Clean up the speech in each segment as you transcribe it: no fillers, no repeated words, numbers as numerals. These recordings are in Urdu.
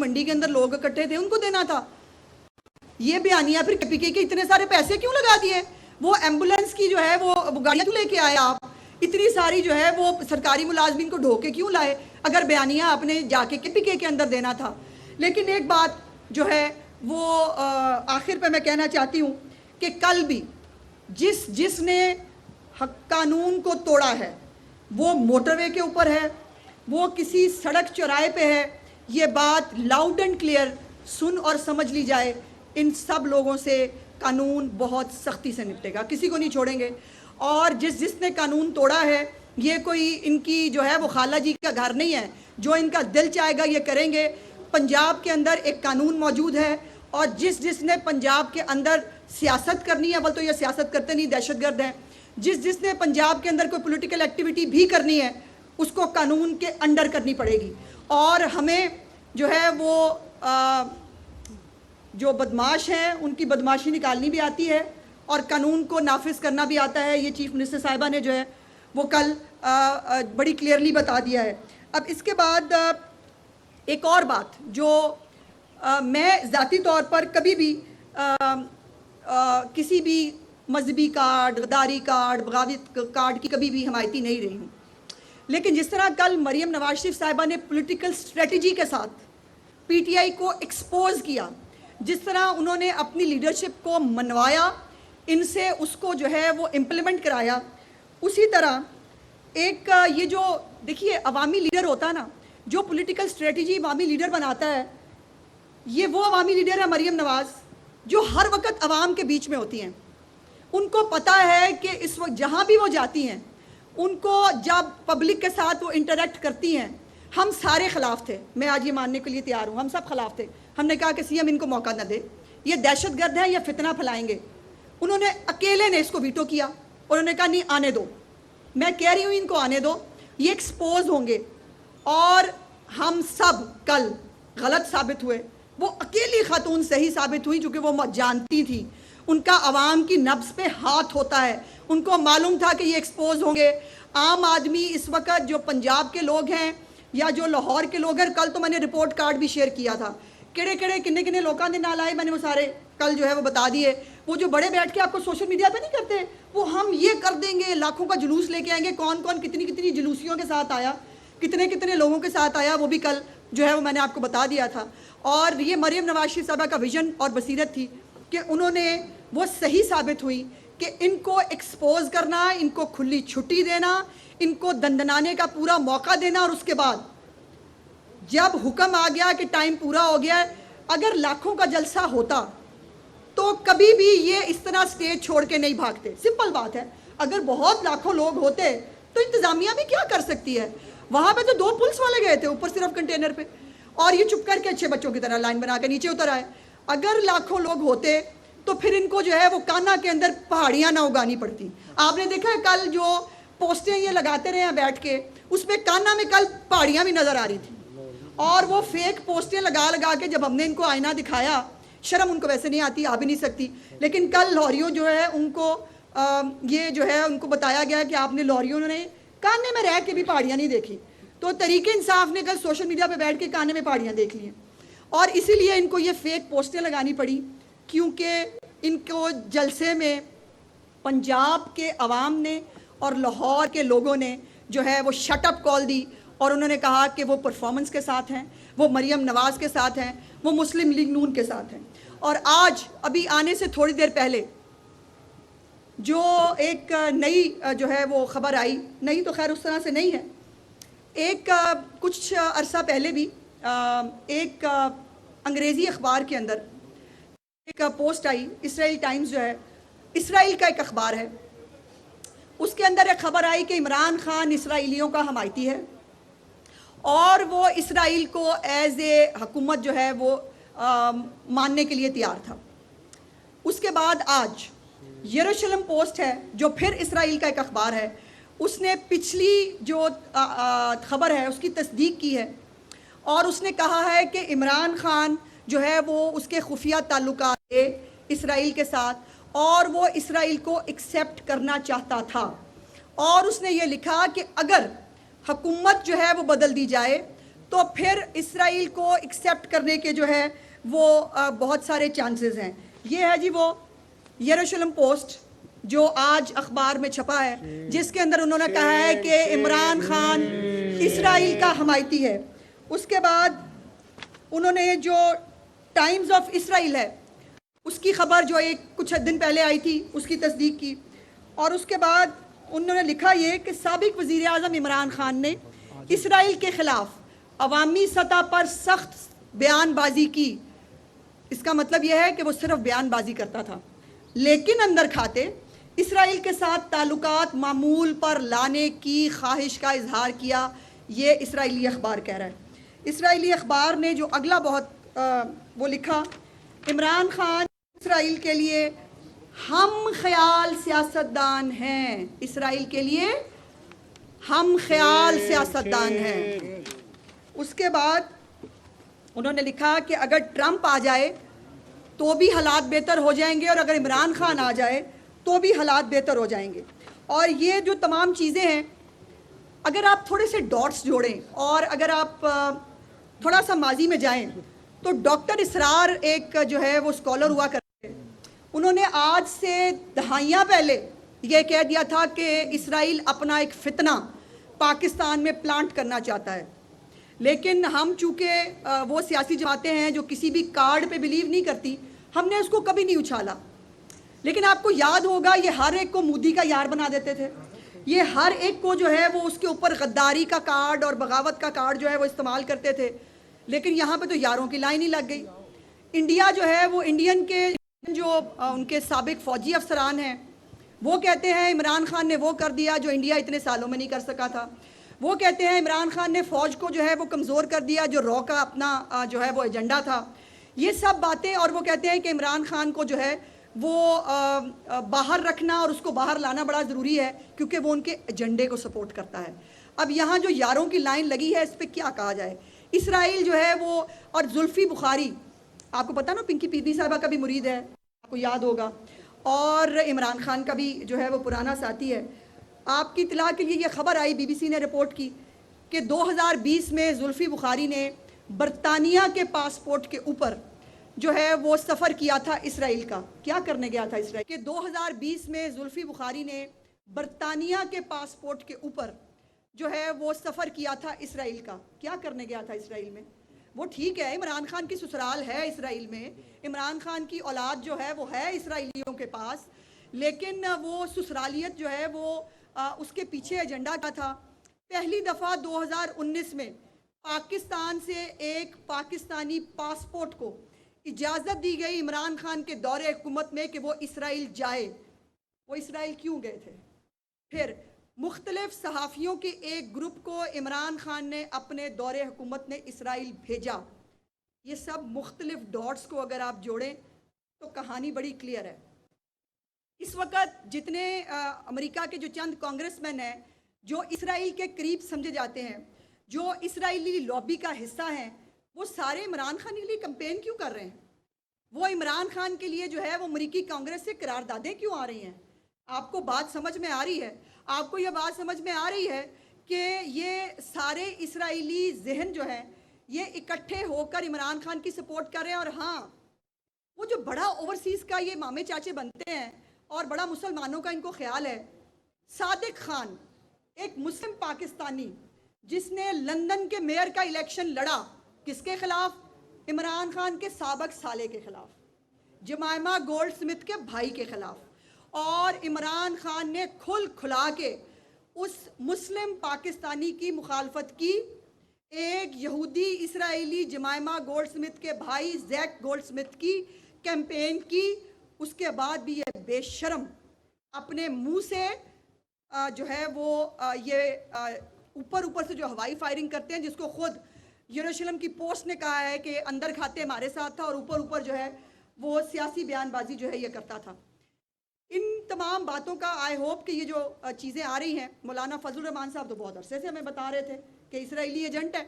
منڈی کے اندر لوگ اکٹھے تھے ان کو دینا تھا. یہ بیانیہ پھر KPK کے اتنے سارے پیسے کیوں لگا دیے؟ وہ ایمبولینس کی جو ہے وہ گاڑیاں کیوں لے کے آئے آپ؟ اتنی ساری جو ہے وہ سرکاری ملازمین کو ڈھو کے کیوں لائے اگر بیانیہ آپ نے جا کے KPK کے اندر دینا تھا؟ لیکن ایک بات جو ہے وہ آخر پہ میں کہنا چاہتی ہوں کہ کل بھی جس نے قانون کو توڑا ہے وہ موٹر وے کے اوپر ہے، وہ کسی سڑک چوراہے پہ ہے. یہ بات لاؤڈ اینڈ کلیئر سن اور سمجھ لی جائے. ان سب لوگوں سے قانون بہت سختی سے نپٹے گا، کسی کو نہیں چھوڑیں گے. اور جس نے قانون توڑا ہے یہ کوئی ان کی جو ہے وہ خالہ جی کا گھر نہیں ہے. جو ان کا دل چاہے گا یہ کریں گے. پنجاب کے اندر ایک قانون موجود ہے اور جس نے پنجاب کے اندر سیاست کرنی ہے، اول تو یہ سیاست کرتے نہیں، دہشت گرد ہیں. جس نے پنجاب کے اندر کوئی پولیٹیکل ایکٹیویٹی بھی کرنی ہے اس کو قانون کے انڈر کرنی پڑے گی. اور ہمیں جو ہے وہ جو بدماش ہیں ان کی بدماشی نکالنی بھی آتی ہے اور قانون کو نافذ کرنا بھی آتا ہے. یہ چیف منسٹر صاحبہ نے جو ہے وہ کل بڑی کلیئرلی بتا دیا ہے. اب اس کے بعد ایک اور بات جو میں ذاتی طور پر کبھی بھی کسی بھی مذہبی کارڈ، غداری کارڈ، بغاوت کارڈ کی کبھی بھی حمایتی نہیں رہی ہوں، لیکن جس طرح کل مریم نواز شریف صاحبہ نے پولیٹیکل اسٹریٹجی کے ساتھ PTI کو ایکسپوز کیا، جس طرح انہوں نے اپنی لیڈرشپ کو منوایا، ان سے اس کو جو ہے وہ امپلیمنٹ کرایا، اسی طرح ایک یہ جو دیکھیے عوامی لیڈر ہوتا ہے نا، جو پولیٹیکل اسٹریٹجی عوامی لیڈر بناتا ہے، یہ وہ عوامی لیڈر ہے مریم نواز جو ہر وقت عوام کے بیچ میں ہوتی ہیں. ان کو پتہ ہے کہ اس وقت جہاں بھی وہ جاتی ہیں ان کو جب پبلک کے ساتھ وہ انٹریکٹ کرتی ہیں، ہم سارے خلاف تھے، میں آج یہ ماننے کے لیے تیار ہوں، ہم سب خلاف تھے. ہم نے کہا کہ CM ان کو موقع نہ دے، یہ دہشت گرد ہیں، یہ فتنہ پھیلائیں گے. انہوں نے اکیلے نے اس کو ویٹو کیا، انہوں نے کہا نہیں آنے دو. میں کہہ رہی ہوں ان کو آنے دو، یہ ایکسپوز ہوں گے. اور ہم سب کل غلط ثابت ہوئے. وہ اکیلی خاتون صحیح ثابت ہوئی چونکہ وہ جانتی تھی ان کا عوام کی نبض پہ ہاتھ ہوتا ہے. ان کو معلوم تھا کہ یہ ایکسپوز ہوں گے. عام آدمی اس وقت جو پنجاب کے لوگ ہیں یا جو لاہور کے لوگ ہیں، کل تو میں نے رپورٹ کارڈ بھی شیئر کیا تھا، کنے لوگوں نے نال آئے، میں نے وہ سارے کل جو ہے وہ بتا دیے. وہ جو بڑے بیٹھ کے آپ کو سوشل میڈیا پہ نہیں کرتے، وہ ہم یہ کر دیں گے، لاکھوں کا جلوس لے کے آئیں گے، کون کتنی جلوسیوں کے ساتھ آیا، کتنے لوگوں کے ساتھ آیا، وہ بھی کل جو ہے وہ میں نے آپ کو بتا دیا تھا. اور یہ مریم نواز شریف صاحبہ کا ویژن اور بصیرت تھی کہ انہوں نے وہ صحیح ثابت ہوئی کہ ان کو ایکسپوز کرنا، ان کو کھلی چھٹی دینا، ان کو دندنانے کا پورا موقع دینا. اور اس کے بعد جب حکم آ گیا کہ ٹائم پورا ہو گیا، اگر لاکھوں کا جلسہ ہوتا تو کبھی بھی یہ اس طرح سٹیج چھوڑ کے نہیں بھاگتے. سمپل بات ہے، اگر بہت لاکھوں لوگ ہوتے تو انتظامیہ بھی کیا کر سکتی ہے؟ وہاں پہ تو 2 پولیس والے گئے تھے اوپر صرف کنٹینر پہ، اور یہ چپ کر کے اچھے بچوں کی طرح لائن بنا کے نیچے اتر آئے. اگر لاکھوں لوگ ہوتے تو پھر ان کو جو ہے وہ کانا کے اندر پہاڑیاں نہ اگانی پڑتی. آپ نے دیکھا ہے کل جو پوسٹیں یہ لگاتے رہے ہیں بیٹھ کے، اس میں کانا میں کل پہاڑیاں بھی نظر آ رہی تھی. اور وہ فیک پوسٹیں لگا کے جب ہم نے ان کو آئینہ دکھایا، شرم ان کو ویسے نہیں آتی، آ بھی نہیں سکتی، لیکن کل لاہوریوں جو ہے ان کو یہ جو ہے ان کو بتایا گیا کہ آپ نے لاہوریوں نے کانے میں رہ کے بھی پہاڑیاں نہیں دیکھی. تو تحریک انصاف نے کل سوشل میڈیا پہ بیٹھ کے کانے میں پہاڑیاں دیکھ لی ہیں، اور اسی لیے ان کو یہ فیک پوسٹیں لگانی پڑی، کیونکہ ان کو جلسے میں پنجاب کے عوام نے اور لاہور کے لوگوں نے جو ہے وہ شٹ اپ کال دی، اور انہوں نے کہا کہ وہ پرفارمنس کے ساتھ ہیں، وہ مریم نواز کے ساتھ ہیں، وہ مسلم لیگ نون کے ساتھ ہیں. اور آج ابھی آنے سے تھوڑی دیر پہلے جو ایک نئی جو ہے وہ خبر آئی، نئی تو خیر اس طرح سے نہیں ہے، ایک کچھ عرصہ پہلے بھی ایک انگریزی اخبار کے اندر ایک پوسٹ آئی، اسرائیل ٹائمز جو ہے، اسرائیل کا ایک اخبار ہے، اس کے اندر ایک خبر آئی کہ عمران خان اسرائیلیوں کا حمایتی ہے اور وہ اسرائیل کو ایز اے حکومت جو ہے وہ ماننے کے لیے تیار تھا. اس کے بعد آج یروشلم پوسٹ ہے جو پھر اسرائیل کا ایک اخبار ہے، اس نے پچھلی جو خبر ہے اس کی تصدیق کی ہے، اور اس نے کہا ہے کہ عمران خان جو ہے وہ اس کے خفیہ تعلقات ہے اسرائیل کے ساتھ، اور وہ اسرائیل کو ایکسیپٹ کرنا چاہتا تھا. اور اس نے یہ لکھا کہ اگر حکومت جو ہے وہ بدل دی جائے تو پھر اسرائیل کو ایکسیپٹ کرنے کے جو ہے وہ بہت سارے چانسز ہیں. یہ ہے جی وہ یروشلم پوسٹ جو آج اخبار میں چھپا ہے، جس کے اندر انہوں نے کہا ہے کہ عمران خان اسرائیل کا حمایتی ہے. اس کے بعد انہوں نے جو ٹائمز آف اسرائیل ہے اس کی خبر جو کچھ دن پہلے آئی تھی اس کی تصدیق کی، اور اس کے بعد انہوں نے لکھا یہ کہ سابق وزیر اعظم عمران خان نے اسرائیل کے خلاف عوامی سطح پر سخت بیان بازی کی. اس کا مطلب یہ ہے کہ وہ صرف بیان بازی کرتا تھا، لیکن اندر کھاتے اسرائیل کے ساتھ تعلقات معمول پر لانے کی خواہش کا اظہار کیا. یہ اسرائیلی اخبار کہہ رہا ہے. اسرائیلی اخبار نے جو اگلا بہت وہ لکھا، عمران خان اسرائیل کے لیے ہم خیال سیاستدان ہیں. اسرائیل کے لیے ہم خیال سیاستدان ہیں. اس کے بعد انہوں نے لکھا کہ اگر ٹرمپ آ جائے تو بھی حالات بہتر ہو جائیں گے، اور اگر عمران خان آ جائے تو بھی حالات بہتر ہو جائیں گے. اور یہ جو تمام چیزیں ہیں، اگر آپ تھوڑے سے ڈاٹس جوڑیں اور اگر آپ تھوڑا سا ماضی میں جائیں تو ڈاکٹر اسرار ایک جو ہے وہ اسکالر ہوا کرتے ہیں. انہوں نے آج سے دہائیاں پہلے یہ کہہ دیا تھا کہ اسرائیل اپنا ایک فتنہ پاکستان میں پلانٹ کرنا چاہتا ہے. لیکن ہم چونکہ وہ سیاسی جماعتیں ہیں جو کسی بھی کارڈ پہ بلیو نہیں کرتی، ہم نے اس کو کبھی نہیں اچھالا. لیکن آپ کو یاد ہوگا یہ ہر ایک کو مودی کا یار بنا دیتے تھے. یہ ہر ایک کو جو ہے وہ اس کے اوپر غداری کا کارڈ اور بغاوت کا کارڈ جو ہے وہ استعمال کرتے تھے. لیکن یہاں پہ تو یاروں کی لائن ہی لگ گئی. انڈیا جو ہے وہ انڈین کے جو ان کے سابق فوجی افسران ہیں وہ کہتے ہیں عمران خان نے وہ کر دیا جو انڈیا اتنے سالوں میں نہیں کر سکا تھا. وہ کہتے ہیں عمران خان نے فوج کو جو ہے وہ کمزور کر دیا جو رو کا اپنا جو ہے وہ ایجنڈا تھا. یہ سب باتیں، اور وہ کہتے ہیں کہ عمران خان کو جو ہے وہ باہر رکھنا اور اس کو باہر لانا بڑا ضروری ہے کیونکہ وہ ان کے ایجنڈے کو سپورٹ کرتا ہے. اب یہاں جو یاروں کی لائن لگی ہے اس پہ کیا کہا جائے. اسرائیل جو ہے وہ، اور زلفی بخاری آپ کو پتہ نا پنکی پیدی صاحبہ کا بھی مرید ہے، آپ کو یاد ہوگا، اور عمران خان کا بھی جو ہے وہ پرانا ساتھی ہے. آپ کی اطلاع کے لیے یہ خبر آئی، بی بی سی نے رپورٹ کی کہ 2020 میں زلفی بخاری نے برطانیہ کے پاسپورٹ کے اوپر جو ہے وہ سفر کیا تھا اسرائیل کا. کیا کرنے گیا تھا اسرائیل کہ 2020 میں زلفی بخاری نے برطانیہ کے پاسپورٹ کے اوپر جو ہے وہ سفر کیا تھا اسرائیل کا. کیا کرنے گیا تھا اسرائیل میں؟ وہ ٹھیک ہے عمران خان کی سسرال ہے اسرائیل میں، عمران خان کی اولاد جو ہے وہ ہے اسرائیلیوں کے پاس، لیکن وہ سسرالیت جو ہے وہ اس کے پیچھے ایجنڈا کا تھا. پہلی دفعہ 2019 میں پاکستان سے ایک پاکستانی پاسپورٹ کو اجازت دی گئی عمران خان کے دور حکومت میں کہ وہ اسرائیل جائے. وہ اسرائیل کیوں گئے تھے؟ پھر مختلف صحافیوں کے ایک گروپ کو عمران خان نے اپنے دور حکومت میں اسرائیل بھیجا. یہ سب مختلف ڈاٹس کو اگر آپ جوڑیں تو کہانی بڑی کلیئر ہے. اس وقت جتنے امریکہ کے جو چند کانگریس مین ہیں جو اسرائیل کے قریب سمجھے جاتے ہیں، جو اسرائیلی لابی کا حصہ ہیں، وہ سارے عمران خان کے لیے کمپین کیوں کر رہے ہیں؟ وہ عمران خان کے لیے جو ہے وہ امریکی کانگریس سے قراردادیں کیوں آ رہی ہیں؟ آپ کو بات سمجھ میں آ رہی ہے؟ آپ کو یہ بات سمجھ میں آ رہی ہے کہ یہ سارے اسرائیلی ذہن جو ہیں یہ اکٹھے ہو کر عمران خان کی سپورٹ کر رہے ہیں. اور ہاں، وہ جو بڑا اوورسیز کا یہ مامے چاچے بنتے ہیں اور بڑا مسلمانوں کا ان کو خیال ہے، صادق خان ایک مسلم پاکستانی جس نے لندن کے میئر کا الیکشن لڑا، کس کے خلاف؟ عمران خان کے سابق سالے کے خلاف، جمائمہ گولڈ سمتھ کے بھائی کے خلاف. اور عمران خان نے کھل کھلا کے اس مسلم پاکستانی کی مخالفت کی. ایک یہودی اسرائیلی جمائمہ گولڈ سمتھ کے بھائی زیک گولڈ سمتھ کی کیمپین کی. اس کے بعد بھی یہ بے شرم اپنے منہ سے جو ہے وہ یہ اوپر سے جو ہوائی فائرنگ کرتے ہیں، جس کو خود یروشلم کی پوسٹ نے کہا ہے کہ اندر کھاتے ہمارے ساتھ تھا اور اوپر جو ہے وہ سیاسی بیان بازی جو ہے یہ کرتا تھا. ان تمام باتوں کا آئی ہوپ کہ یہ جو چیزیں آ رہی ہیں، مولانا فضل الرحمان صاحب تو بہت عرصے سے ہمیں بتا رہے تھے کہ اسرائیلی ایجنٹ ہے.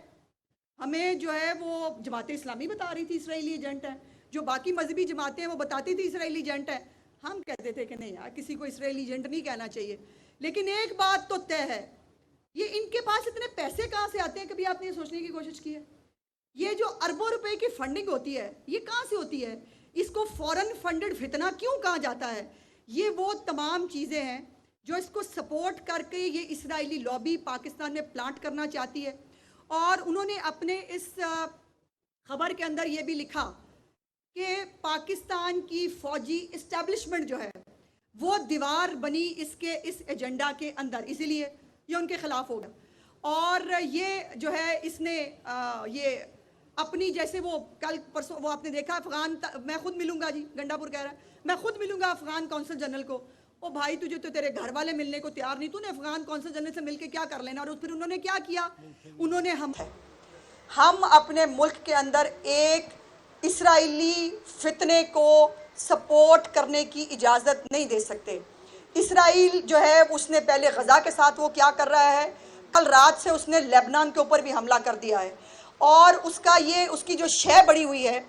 ہمیں جو ہے وہ جماعت اسلامی بتا رہی تھی اسرائیلی ایجنٹ ہے، جو باقی مذہبی جماعتیں وہ بتاتی تھی اسرائیلی ایجنٹ ہے. ہم کہتے تھے کہ نہیں یار، کسی کو اسرائیلی ایجنٹ نہیں کہنا چاہیے. لیکن ایک بات تو طے ہے، یہ ان کے پاس اتنے پیسے کہاں سے آتے ہیں؟ کبھی آپ نے یہ سوچنے کی کوشش کی ہے؟ یہ جو اربوں روپے کی فنڈنگ ہوتی ہے یہ کہاں سے ہوتی ہے؟ اس کو فورن فنڈڈ فتنہ کیوں کہا جاتا ہے؟ یہ وہ تمام چیزیں ہیں جو اس کو سپورٹ کر کے یہ اسرائیلی لابی پاکستان میں پلانٹ کرنا چاہتی ہے. اور انہوں نے اپنے اس خبر کے اندر یہ بھی لکھا کہ پاکستان کی فوجی اسٹیبلشمنٹ جو ہے وہ دیوار بنی اس ایجنڈا کے اندر، اسی لیے یہ ان کے خلاف ہوگا. اور یہ جو ہے اس نے یہ اپنی جیسے وہ کل پرسوں وہ آپ نے دیکھا افغان میں خود ملوں گا، جی گنڈا پور کہہ رہا ہے میں خود ملوں گا افغان کونسل جنرل کو. او بھائی تجھے تو تیرے گھر والے ملنے کو تیار نہیں، تو نے افغان کونسل جنرل سے مل کے کیا کر لینا؟ اور پھر انہوں نے کیا کیا؟ انہوں نے ہم اپنے ملک کے اندر ایک اسرائیلی فتنے کو سپورٹ کرنے کی اجازت نہیں دے سکتے. اسرائیل جو ہے اس نے پہلے غزہ کے ساتھ وہ کیا کر رہا ہے، کل رات سے اس نے لیبنان کے اوپر بھی حملہ کر دیا ہے. اور اس کی جو شے بڑی ہوئی ہے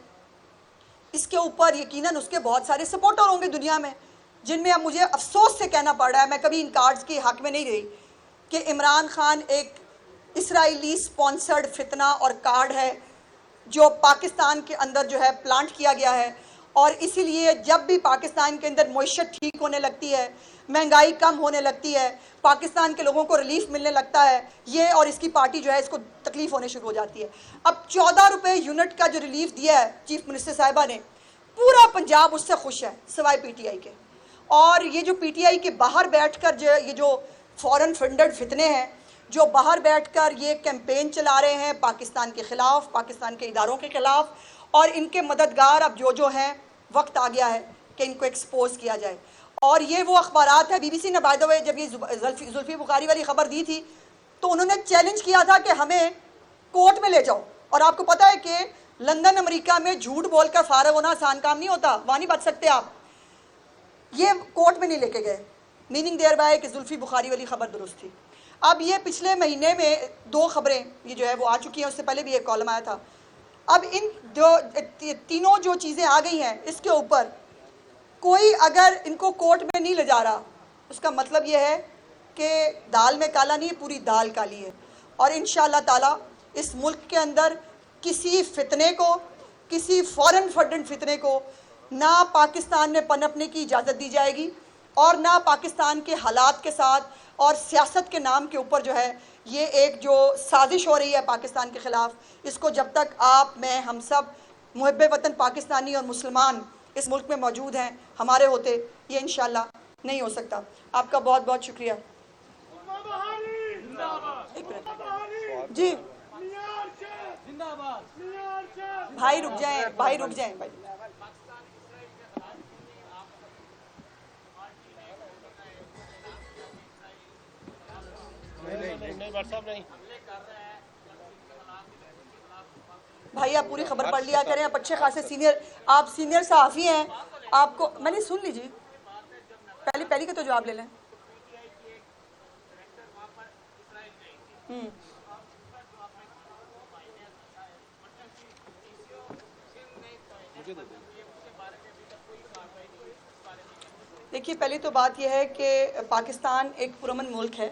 اس کے اوپر یقیناً اس کے بہت سارے سپورٹر ہوں گے دنیا میں، جن میں اب مجھے افسوس سے کہنا پڑ رہا ہے، میں کبھی ان کارڈز کی حق میں نہیں رہی، کہ عمران خان ایک اسرائیلی سپانسرڈ فتنہ اور کارڈ ہے جو پاکستان کے اندر جو ہے پلانٹ کیا گیا ہے. اور اسی لیے جب بھی پاکستان کے اندر معیشت ٹھیک ہونے لگتی ہے، مہنگائی کم ہونے لگتی ہے، پاکستان کے لوگوں کو ریلیف ملنے لگتا ہے، یہ اور اس کی پارٹی جو ہے اس کو تکلیف ہونے شروع ہو جاتی ہے. اب 14 روپے یونٹ کا جو ریلیف دیا ہے چیف منسٹر صاحبہ نے، پورا پنجاب اس سے خوش ہے سوائے پی ٹی آئی کے. اور یہ جو پی ٹی آئی کے باہر بیٹھ کر یہ جو فورن فنڈڈ فتنے ہیں جو باہر بیٹھ کر یہ کیمپین چلا رہے ہیں پاکستان کے خلاف، پاکستان کے اداروں کے خلاف، اور ان کے مددگار اب جو ہیں وقت آ گیا ہے کہ ان کو ایکسپوز کیا جائے. اور یہ وہ اخبارات ہے، بی بی سی نے بائی دا وے جب یہ زلفی بخاری والی خبر دی تھی تو انہوں نے چیلنج کیا تھا کہ ہمیں کورٹ میں لے جاؤ. اور آپ کو پتا ہے کہ لندن امریکہ میں جھوٹ بول کر فارغ ہونا آسان کام نہیں ہوتا، وہاں نہیں بچ سکتے آپ. یہ کورٹ میں نہیں لے کے گئے، میننگ دیر بائے کہ زلفی بخاری والی خبر درست تھی. اب یہ پچھلے مہینے میں 2 خبریں یہ جو ہے وہ آ چکی ہیں، اس سے پہلے بھی ایک کالم آیا تھا. اب ان تینوں جو چیزیں آ گئی ہیں اس کے اوپر کوئی اگر ان کو کورٹ میں نہیں لے جا رہا، اس کا مطلب یہ ہے کہ دال میں کالا نہیں، پوری دال کالی ہے. اور انشاءاللہ تعالی اس ملک کے اندر کسی فتنے کو، کسی فورن فنڈڈ فتنے کو نہ پاکستان میں پنپنے کی اجازت دی جائے گی، اور نہ پاکستان کے حالات کے ساتھ اور سیاست کے نام کے اوپر جو ہے یہ ایک جو سازش ہو رہی ہے پاکستان کے خلاف، اس کو جب تک آپ، میں، ہم سب محب وطن پاکستانی اور مسلمان اس ملک میں موجود ہیں ہمارے ہوتے، یہ انشاءاللہ نہیں ہو سکتا. آپ کا بہت بہت شکریہ. جی بھائی رک جائیں، بھائی رک جائیں، بھائی. بھائی آپ پوری خبر پڑھ لیا کریں، آپ اچھے خاصے سینئر، آپ سینئر صحافی ہیں، آپ کو میں نے سن لیجیے، پہلی کا تو جواب لے لیں. دیکھیے پہلی تو بات یہ ہے کہ پاکستان ایک پرامن ملک ہے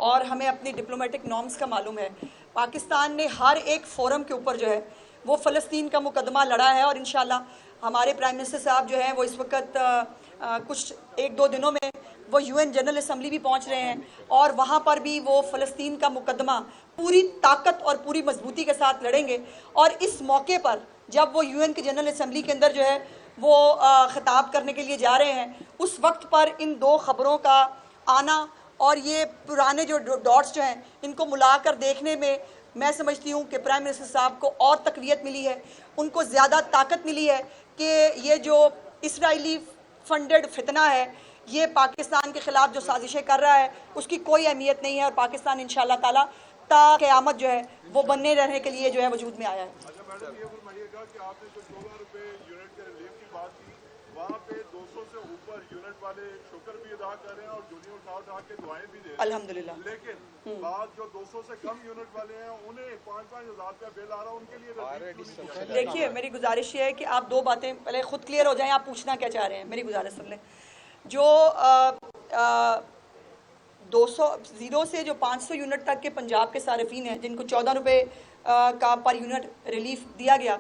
اور ہمیں اپنی ڈپلومیٹک نارمز کا معلوم ہے. پاکستان نے ہر ایک فورم کے اوپر جو ہے وہ فلسطین کا مقدمہ لڑا ہے، اور انشاءاللہ ہمارے پرائم منسٹر صاحب جو ہیں وہ اس وقت کچھ 1-2 دنوں میں وہ یو این جنرل اسمبلی بھی پہنچ رہے ہیں، اور وہاں پر بھی وہ فلسطین کا مقدمہ پوری طاقت اور پوری مضبوطی کے ساتھ لڑیں گے. اور اس موقع پر جب وہ یو این کی جنرل اسمبلی کے اندر جو ہے وہ خطاب کرنے کے لیے جا رہے ہیں، اس وقت پر ان 2 خبروں کا آنا اور یہ پرانے جو ڈاٹس جو ہیں ان کو ملا کر دیکھنے میں سمجھتی ہوں کہ پرائم منسٹر صاحب کو اور تقویت ملی ہے، ان کو زیادہ طاقت ملی ہے کہ یہ جو اسرائیلی فنڈڈ فتنہ ہے یہ پاکستان کے خلاف جو سازشیں کر رہا ہے اس کی کوئی اہمیت نہیں ہے، اور پاکستان انشاءاللہ تعالیٰ تا قیامت جو ہے وہ بننے رہنے کے لیے جو ہے وجود میں آیا ہے. اچھا میڈم یہ فرمائیے گا کہ آپ نے جو 16 روپے یونٹ کے ریلیف کی بات کی، وہاں پہ 200 سے اوپر یونٹ والے شکر بھی ادا کر رہے ہیں اور جونی اٹھا کے دعائیں بھی دے رہے ہیں الحمدللہ. لیکن بعض جو 200 سے کم یونٹ والے ہیں انہیں 5-5 ہزار روپیہ بل آ رہا ہے، ان کے لیے ریلیف کیوں نہیں دیا؟ دیکھیے میری گزارش یہ ہے کہ آپ 2 باتیں پہلے خود کلیئر ہو جائیں، آپ پوچھنا کیا چاہ رہے ہیں، میری گزارش سن لیں. جو زیرو سے جو 500 یونٹ تک کے پنجاب کے صارفین ہیں جن کو 14 روپے کا پر یونٹ ریلیف دیا گیا،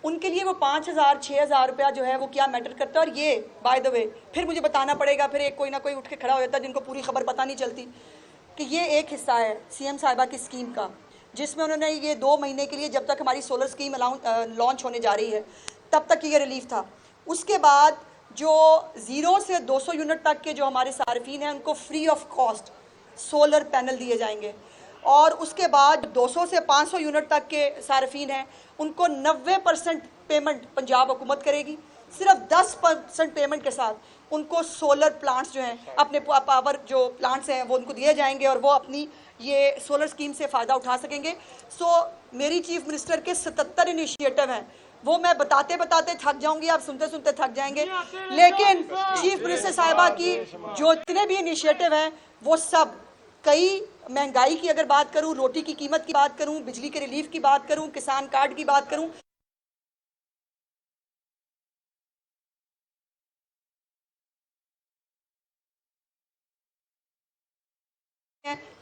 ان کے لیے وہ 5,000 6,000 روپیہ جو ہے وہ کیا میٹر کرتا ہے. اور یہ بائی دا وے پھر مجھے بتانا پڑے گا، پھر ایک کوئی نہ کوئی اٹھ کے کھڑا ہو جاتا ہے جن کو پوری خبر پتہ نہیں چلتی کہ یہ ایک حصہ ہے سی ایم صاحبہ کی اسکیم کا، جس میں انہوں نے یہ 2 مہینے کے لیے جب تک ہماری سولر اسکیم لانچ ہونے جا رہی ہے تب تک یہ ریلیف تھا. اس کے بعد جو 0 سے 200 یونٹ تک کے جو ہمارے صارفین ہیں ان کو free of cost solar panel دیے جائیں گے. اور اس کے بعد 200 سے 500 یونٹ تک کے صارفین ہیں ان کو 90% پیمنٹ پنجاب حکومت کرے گی. صرف 10% پیمنٹ کے ساتھ ان کو سولر پلانٹس جو ہیں اپنے پاور جو پلانٹس ہیں وہ ان کو دیے جائیں گے اور وہ اپنی یہ سولر اسکیم سے فائدہ اٹھا سکیں گے. سو میری چیف منسٹر کے 77 انیشیٹو ہیں، وہ میں بتاتے بتاتے تھک جاؤں گی، آپ سنتے سنتے تھک جائیں گے، لیکن چیف منسٹر صاحبہ کی جو اتنے بھی انیشیٹو ہیں وہ سب کئی مہنگائی کی اگر بات کروں، روٹی کی قیمت کی بات کروں، بجلی کے ریلیف کی بات کروں، کسان کارڈ کی بات کروں،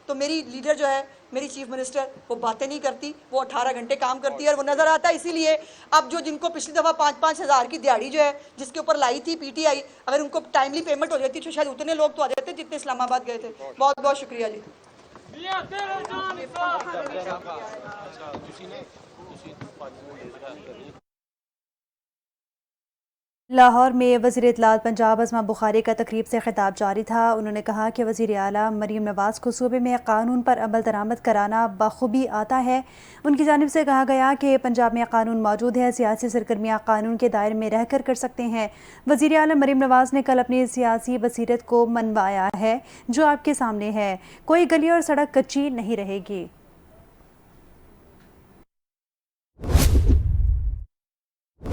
تو میری لیڈر جو ہے، میری چیف منسٹر، وہ باتیں نہیں کرتی، وہ 18 گھنٹے کام کرتی ہے اور وہ نظر آتا ہے. اسی لیے اب جو جن کو پچھلی دفعہ 5-5 ہزار کی دیہڑی جو ہے جس کے اوپر لائی تھی پی ٹی آئی، اگر ان کو ٹائملی پیمنٹ ہو جاتی تو شاید اتنے لوگ تو آ جاتے جتنے اسلام آباد گئے تھے. بہت بہت شکریہ جی. لاہور میں وزیر اطلاعات پنجاب ازما بخاری کا تقریب سے خطاب جاری تھا. انہوں نے کہا کہ وزیر اعلیٰ مریم نواز کو صوبے میں قانون پر عمل درآمد کرانا بخوبی آتا ہے. ان کی جانب سے کہا گیا کہ پنجاب میں قانون موجود ہے، سیاسی سرگرمیاں قانون کے دائرے میں رہ کر سکتے ہیں. وزیر اعلیٰ مریم نواز نے کل اپنی سیاسی بصیرت کو منوایا ہے جو آپ کے سامنے ہے. کوئی گلی اور سڑک کچی نہیں رہے گی.